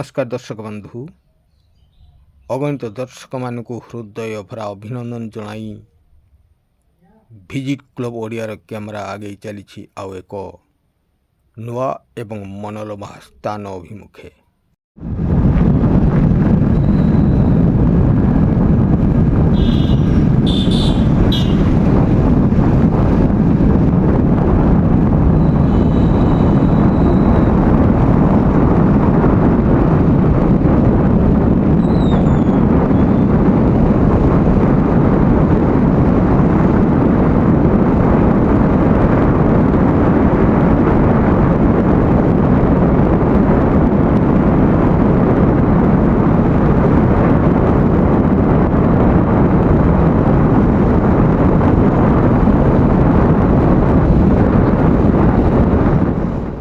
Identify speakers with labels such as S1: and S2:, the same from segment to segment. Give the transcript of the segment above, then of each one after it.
S1: नमस्कार दर्शक बंधु अगणित दर्शक मान हृदय भरा अभिनंदन जनाई विजिट क्लब ओडियार कैमेरा आगे चली आउ एक नुआ एवं मनोलोभा स्थान अभिमुखे।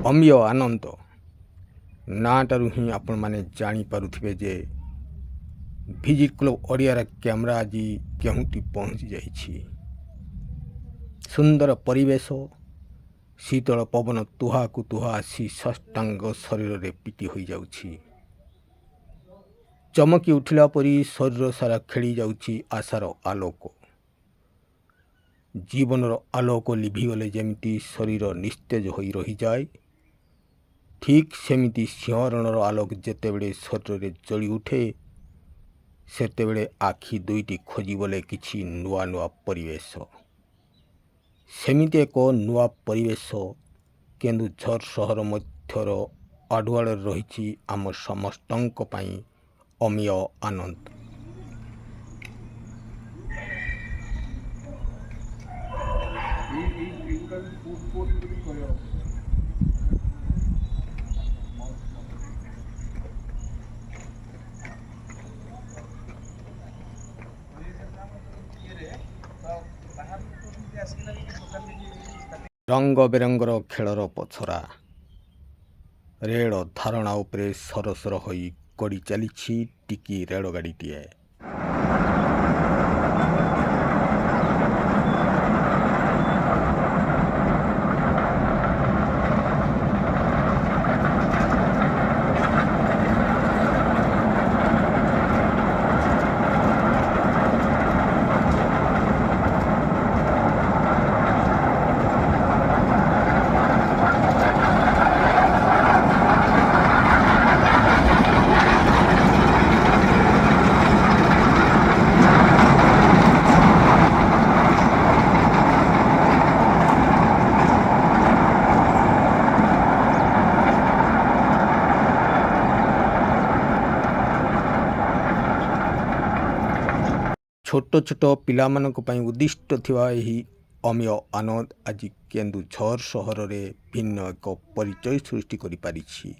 S1: अमीय आनंद नाटारू ही आपण माने जानी पारुथिबे जे विजिट क्लब ओडियार कैमेरा आज केहुटी पहुँची जाइछि। सुंदर परिवेश शीतल पवन तुहा को तुहा आसी षष्टांग शरीर रे पिटी होई जाउछि। चमकी उठिला परी शरीर सारा खेली जाउछि आशार आलोक। जीवनर आलोक लिभिगले जेमिति शरीर निस्तेज होई रही जाए, ठीक सेमिति सिंहरणर आलोक जेतेबेले शरीर रे जली उठे सेतेबेले आखि दुईटी खोजिबले किछि नुआ नुआ परिवेश। सेमिति एक नुआ परिवेश केन्दुझर सहर मध्यर आडुआड़े रहिछि आम समस्तंक पई अमीय आनंद। रंग बेरंगर खेलर पछरा रेल धारणा उपरे सरसर होई गड़ी चली टिकी रेलगाड़ीटीए। छोट छोट पिलामानक पई उद्दिष्ट थिबा एही अमीय आनंद आज केन्दुझर सहर रे भिन्न एक परिचय सृष्टि करि पारिछि।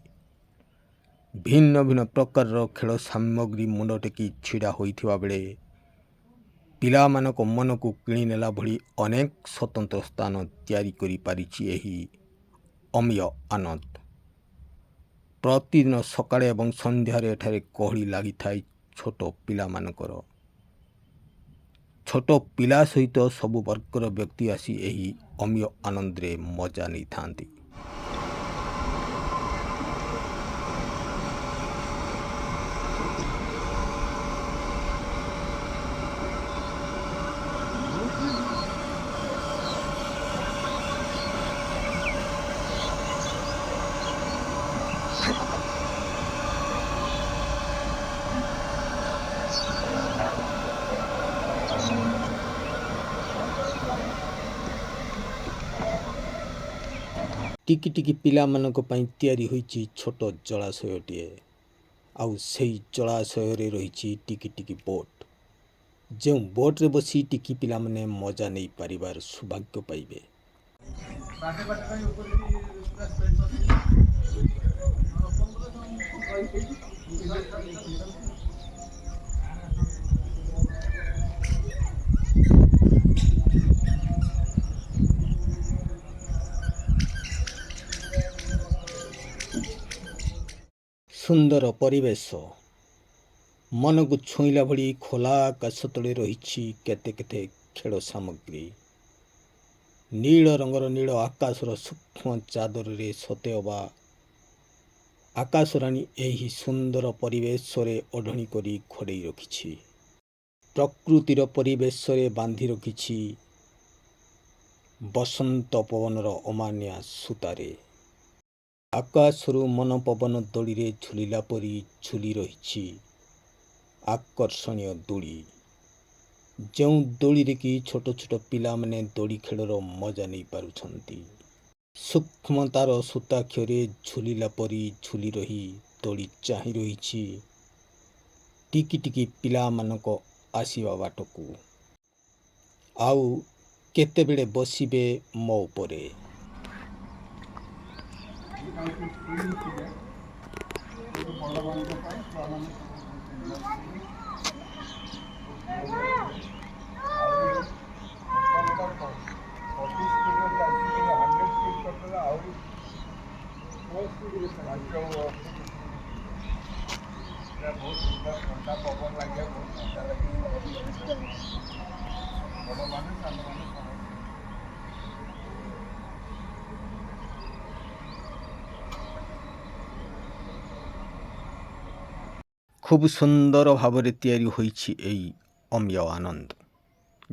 S1: भिन्न भिन्न प्रकार खेल सामग्री मुंड टेकी छिड़ा होइथिबा बेले पिलामानक मन को किणी नेला भली अनेक स्वतंत्र स्थान तैयारी करि पारिछि एही अमीय आनंद। प्रतिदिन सकाळे एवं संध्यारे एठारे गहली लागि थाई छोट पिलामानकर। छोट पिला सहित सबु वर्गर व्यक्ति आसी एही अमीय आनंद रे मजा नहीं थांती। टिकी टिकी पिला मानक पई तैयारी होईची छोट जलाशयटीए। आउ सेई जलाशय रे रहिची टिकी टिकी बोट। जो बोट रे बसी टिकी पिला माने मजा नहीं पारिबार सौभाग्य पाइबे। सुंदर परिवेश मन को छुईला भली खोला आकाश तले रही केते केते खेल सामग्री। नील रंगर नील आकाशर सूक्ष्म चादर रे सते अबा ଆକାଶରାଣୀ ଏହି ସୁନ୍ଦର ପରିବେଶରେ ଓଢ଼ଣି କରି ଘୋଡ଼େଇ ରଖିଛି। ପ୍ରକୃତିର ପରିବେଶରେ ବାନ୍ଧି ରଖିଛି ବସନ୍ତ ପବନର ଅମାନିଆ ସୂତାରେ। ଆକାଶରୁ ମନ ପବନ ଦୋଳିରେ ଝୁଲିଲା ପରି ଝୁଲି ରହିଛି ଆକର୍ଷଣୀୟ ଦୋଳି। ଯେଉଁ ଦୋଳିରେ କି ଛୋଟ ଛୋଟ ପିଲାମାନେ ଦୋଳି ଖେଳର ମଜା ନେଇ ପାରୁଛନ୍ତି। ସୂକ୍ଷ୍ମ ତାର ସୂତାକ୍ଷରେ ଝୁଲିଲା ପରି ଝୁଲି ରହି ଦୋଳି ଚାହିଁ ରହିଛି ଟିକି ଟିକି ପିଲାମାନଙ୍କ ଆସିବା ବାଟକୁ। ଆଉ କେତେବେଳେ ବସିବେ ମୋ ଉପରେ। ଖୁବ୍ ସୁନ୍ଦର ଭାବରେ ତିଆରି ହୋଇଛି ଏହି ଅମୀୟ ଆନନ୍ଦ,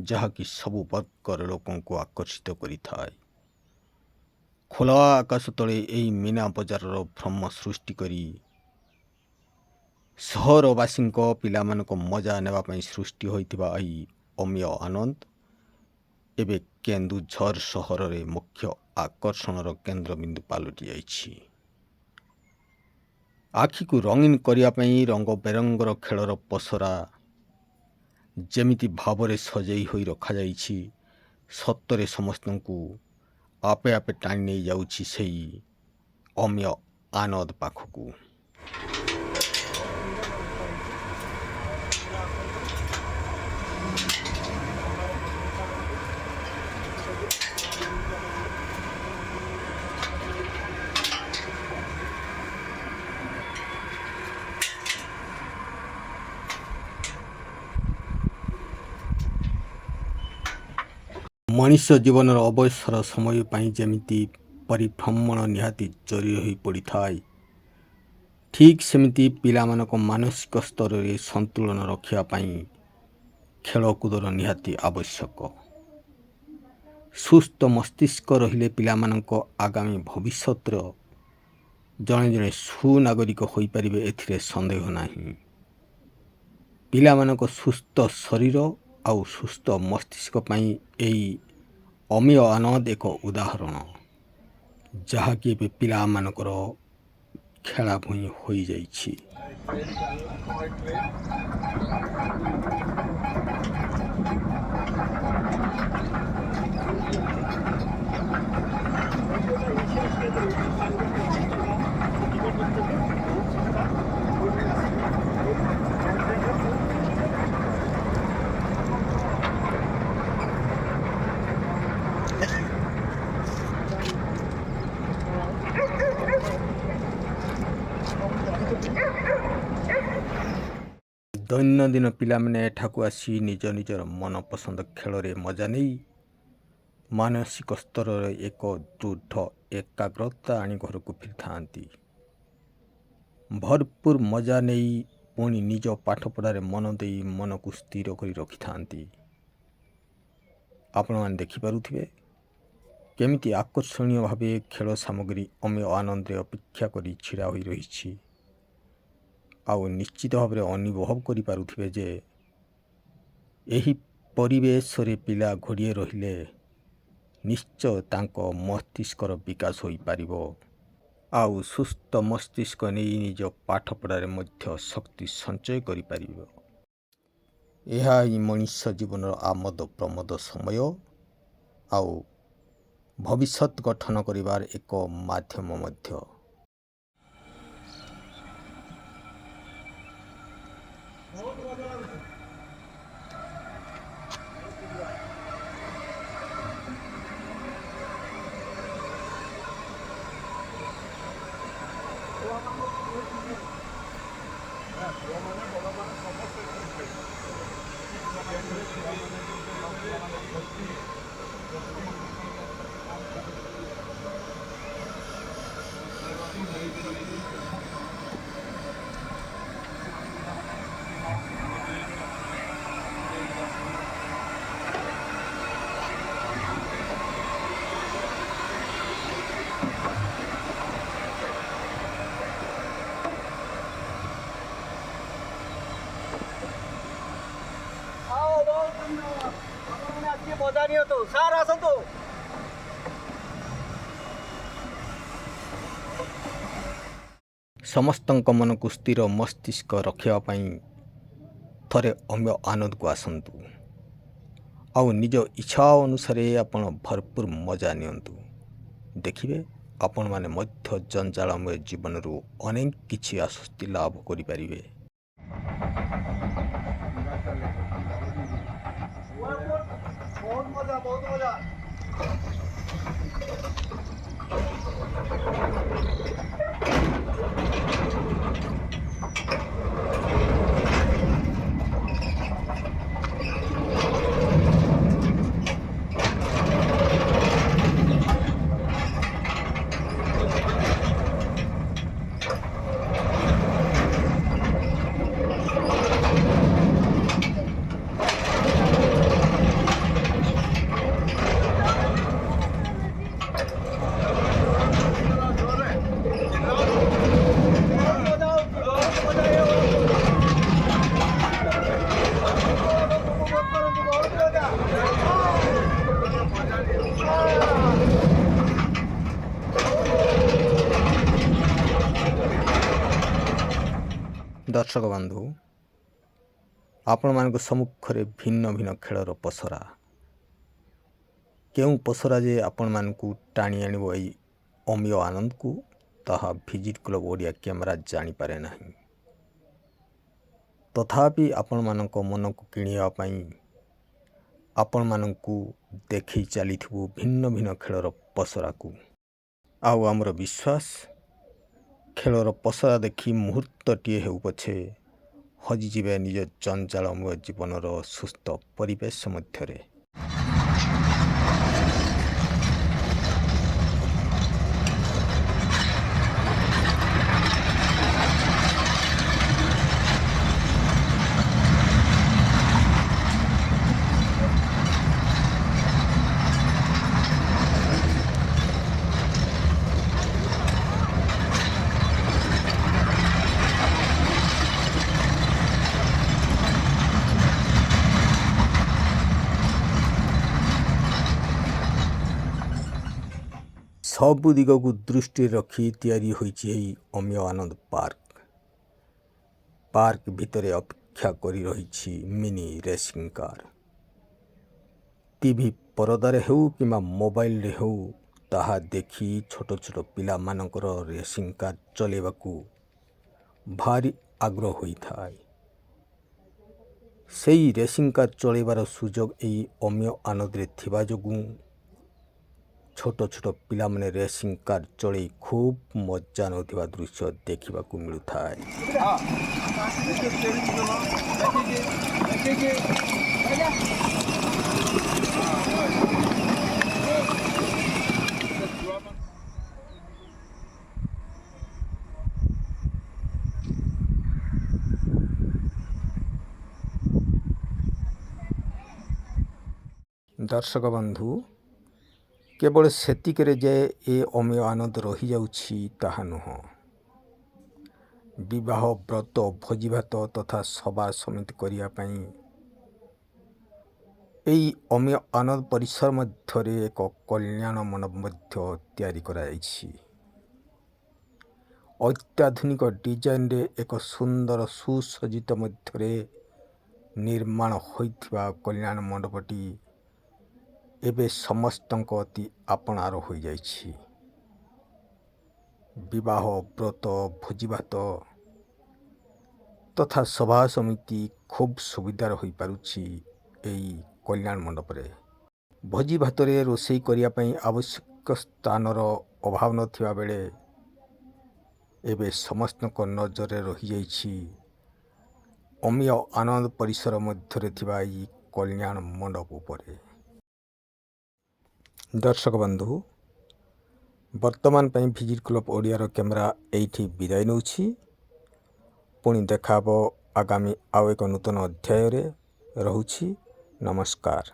S1: ଯାହାକି ସବୁ ବର୍ଗର ଲୋକଙ୍କୁ ଆକର୍ଷିତ କରିଥାଏ। ଖୋଲା ଆକାଶ ତଳେ ଏହି ମୀନା ବଜାରର ଭ୍ରମ ସୃଷ୍ଟି କରି ସହରବାସୀଙ୍କ ପିଲାମାନଙ୍କ ମଜା ନେବା ପାଇଁ ସୃଷ୍ଟି ହୋଇଥିବା ଏହି ଅମୀୟ ଆନନ୍ଦ ଏବେ କେନ୍ଦୁଝର ସହରରେ ମୁଖ୍ୟ ଆକର୍ଷଣର କେନ୍ଦ୍ରବିନ୍ଦୁ ପାଲଟି ଯାଇଛି। ଆଖିକୁ ରଙ୍ଗୀନ କରିବା ପାଇଁ ରଙ୍ଗ ବେରଙ୍ଗର ଖେଳର ପସରା ଯେମିତି ଭାବରେ ସଜେଇ ହୋଇ ରଖାଯାଇଛି, ସତରେ ସମସ୍ତଙ୍କୁ ଆପେ ଆପେ ଟାଣି ନେଇଯାଉଛି ସେହି ଅମୀୟ ଆନନ୍ଦ ପାଖକୁ। ମଣିଷ ଜୀବନର ଅବସର ସମୟ ପାଇଁ ଯେମିତି ପରିଭ୍ରମଣ ନିହାତି ଜରୁରୀ ହୋଇ ପଡ଼ିଥାଏ, ଠିକ୍ ସେମିତି ପିଲାମାନଙ୍କ ମାନସିକ ସ୍ତରରେ ସନ୍ତୁଳନ ରଖିବା ପାଇଁ ଖେଳକୁଦର ନିହାତି ଆବଶ୍ୟକ। ସୁସ୍ଥ ମସ୍ତିଷ୍କ ରହିଲେ ପିଲାମାନଙ୍କ ଆଗାମୀ ଭବିଷ୍ୟତର ଜଣେ ଜଣେ ସୁନାଗରିକ ହୋଇପାରିବେ, ଏଥିରେ ସନ୍ଦେହ ନାହିଁ। ପିଲାମାନଙ୍କ ସୁସ୍ଥ ଶରୀର ଆଉ ସୁସ୍ଥ ମସ୍ତିଷ୍କ ପାଇଁ ଏହି ଅମୀୟ ଆନନ୍ଦ ଏକ ଉଦାହରଣ, ଯାହାକି ଏବେ ପିଲାମାନଙ୍କର ଖେଳାଭୂଇଁ ହୋଇଯାଇଛି। ଦୈନନ୍ଦିନ ପିଲାମାନେ ଏଠାକୁ ଆସି ନିଜ ନିଜର ମନପସନ୍ଦ ଖେଳରେ ମଜା ନେଇ ମାନସିକ ସ୍ତରରେ ଏକ ଦୃଢ଼ ଏକାଗ୍ରତା ଆଣି ଘରକୁ ଫେରିଥାନ୍ତି। ଭରପୁର ମଜା ନେଇ ପୁଣି ନିଜ ପାଠପଢ଼ାରେ ମନ ଦେଇ ମନକୁ ସ୍ଥିର କରି ରଖିଥାନ୍ତି। ଆପଣମାନେ ଦେଖିପାରୁଥିବେ କେମିତି ଆକର୍ଷଣୀୟ ଭାବେ ଖେଳ ସାମଗ୍ରୀ ଅମୀୟ ଆନନ୍ଦରେ ଅପେକ୍ଷା କରି ଛିଡ଼ା ହୋଇ ରହିଛି। ଆଉ ନିଶ୍ଚିତ ଭାବରେ ଅନୁଭବ କରିପାରୁଥିବେ ଯେ ଏହି ପରିବେଶରେ ପିଲା ଘୋଡ଼ିଏ ରହିଲେ ନିଶ୍ଚୟ ତାଙ୍କ ମସ୍ତିଷ୍କର ବିକାଶ ହୋଇପାରିବ, ଆଉ ସୁସ୍ଥ ମସ୍ତିଷ୍କ ନେଇ ନିଜ ପାଠପଢ଼ାରେ ମଧ୍ୟ ଶକ୍ତି ସଞ୍ଚୟ କରିପାରିବ। ଏହା ହିଁ ମଣିଷ ଜୀବନର ଆମୋଦ ପ୍ରମୋଦ ସମୟ ଆଉ ଭବିଷ୍ୟତ ଗଠନ କରିବାର ଏକ ମାଧ୍ୟମ ମଧ୍ୟ। ସମସ୍ତଙ୍କ ମନକୁ ସ୍ଥିର ମସ୍ତିଷ୍କ ରଖିବା ପାଇଁ ଥରେ ଅମ୍ୟ ଆନନ୍ଦକୁ ଆସନ୍ତୁ ଆଉ ନିଜ ଇଚ୍ଛା ଅନୁସାରେ ଆପଣ ଭରପୁର ମଜା ନିଅନ୍ତୁ। ଦେଖିବେ ଆପଣମାନେ ମଧ୍ୟ ଜଞ୍ଜାଳମୟ ଜୀବନରୁ ଅନେକ କିଛି ଆଶ୍ୱସ୍ତି ଲାଭ କରିପାରିବେ। ଦର୍ଶକ ବନ୍ଧୁ, ଆପଣମାନଙ୍କ ସମ୍ମୁଖରେ ଭିନ୍ନ ଭିନ୍ନ ଖେଳର ପସରା। କେଉଁ ପସରା ଯେ ଆପଣମାନଙ୍କୁ ଟାଣି ଆଣିବ ଏଇ ଅମୀୟ ଆନନ୍ଦକୁ, ତାହା ଭିଜିଟ୍ କ୍ଲବ୍ ଓଡ଼ିଆ କ୍ୟାମେରା ଜାଣିପାରେ ନାହିଁ। ତଥାପି ଆପଣମାନଙ୍କ ମନକୁ କିଣିବା ପାଇଁ ଆପଣମାନଙ୍କୁ ଦେଖେଇ ଚାଲିଥିବୁ ଭିନ୍ନ ଭିନ୍ନ ଖେଳର ପସରାକୁ। ଆଉ ଆମର ବିଶ୍ୱାସ, ଖେଳର ପସରା ଦେଖି ମୁହୂର୍ତ୍ତଟିଏ ହେଉ ପଛେ ହଜିଯିବେ ନିଜ ଜଞ୍ଜାଳମୟ ଜୀବନର ସୁସ୍ଥ ପରିବେଶ ମଧ୍ୟରେ। ସବୁ ଦିଗକୁ ଦୃଷ୍ଟିରେ ରଖି ତିଆରି ହୋଇଛି ଏହି ଅମୀୟ ଆନନ୍ଦ ପାର୍କ ଭିତରେ ଅପେକ୍ଷା କରି ରହିଛି ମିନି ରେସିଂ କାର୍। ଟିଭି ପରଦାରେ ହେଉ କିମ୍ବା ମୋବାଇଲରେ ହେଉ, ତାହା ଦେଖି ଛୋଟ ଛୋଟ ପିଲାମାନଙ୍କର ରେସିଂ କାର୍ ଚଲେଇବାକୁ ଭାରି ଆଗ୍ରହ ହୋଇଥାଏ। ସେଇ ରେସିଂ କାର୍ ଚଲେଇବାର ସୁଯୋଗ ଏହି ଅମୀୟ ଆନନ୍ଦରେ ଥିବା ଯୋଗୁଁ ଛୋଟ ଛୋଟ ପିଲାମାନେ ରେସିଂ କାର୍ ଚଳେଇ ଖୁବ୍ ମଜା ନେଉଥିବା ଦୃଶ୍ୟ ଦେଖିବାକୁ ମିଳୁଥାଏ। ଦର୍ଶକ ବନ୍ଧୁ, କେବଳ ସେତିକିରେ ଯେ ଏ ଅମୀୟ ଆନନ୍ଦ ରହିଯାଉଛି ତାହା ନୁହଁ। ବିବାହ, ବ୍ରତ, ଭୋଜିଭାତ ତଥା ସଭା ସମିତି କରିବା ପାଇଁ ଏହି ଅମୀୟ ଆନନ୍ଦ ପରିସର ମଧ୍ୟରେ ଏକ କଲ୍ୟାଣ ମଣ୍ଡପ ମଧ୍ୟ ତିଆରି କରାଯାଇଛି। ଅତ୍ୟାଧୁନିକ ଡିଜାଇନରେ ଏକ ସୁନ୍ଦର ସୁସଜ୍ଜିତ ମଧ୍ୟରେ ନିର୍ମାଣ ହୋଇଥିବା କଲ୍ୟାଣ ମଣ୍ଡପଟି ଏବେ ସମସ୍ତଙ୍କ ଅତି ଆପଣାର ହୋଇଯାଇଛି। ବିବାହ, ବ୍ରତ, ଭୋଜିଭାତ ତଥା ସଭା ସମିତି ଖୁବ୍ ସୁବିଧାରେ ହୋଇପାରୁଛି ଏହି କଲ୍ୟାଣ ମଣ୍ଡପରେ। ଭୋଜି ଭାତରେ ରୋଷେଇ କରିବା ପାଇଁ ଆବଶ୍ୟକ ସ୍ଥାନର ଅଭାବ ନଥିବା ବେଳେ ଏବେ ସମସ୍ତଙ୍କ ନଜରରେ ରହିଯାଇଛି ଅମୀୟ ଆନନ୍ଦ ପରିସର ମଧ୍ୟରେ ଥିବା ଏହି କଲ୍ୟାଣ ମଣ୍ଡପ ଉପରେ। ଦର୍ଶକ ବନ୍ଧୁ, ବର୍ତ୍ତମାନ ପାଇଁ ଭିଜିଟ୍ କ୍ଲବ୍ ଓଡ଼ିଆର କ୍ୟାମେରା ଏଇଠି ବିଦାୟ ନେଉଛି। ପୁଣି ଦେଖା ହେବ ଆଗାମୀ ଆଉ ଏକ ନୂତନ ଅଧ୍ୟାୟରେ। ରହୁଛି, ନମସ୍କାର।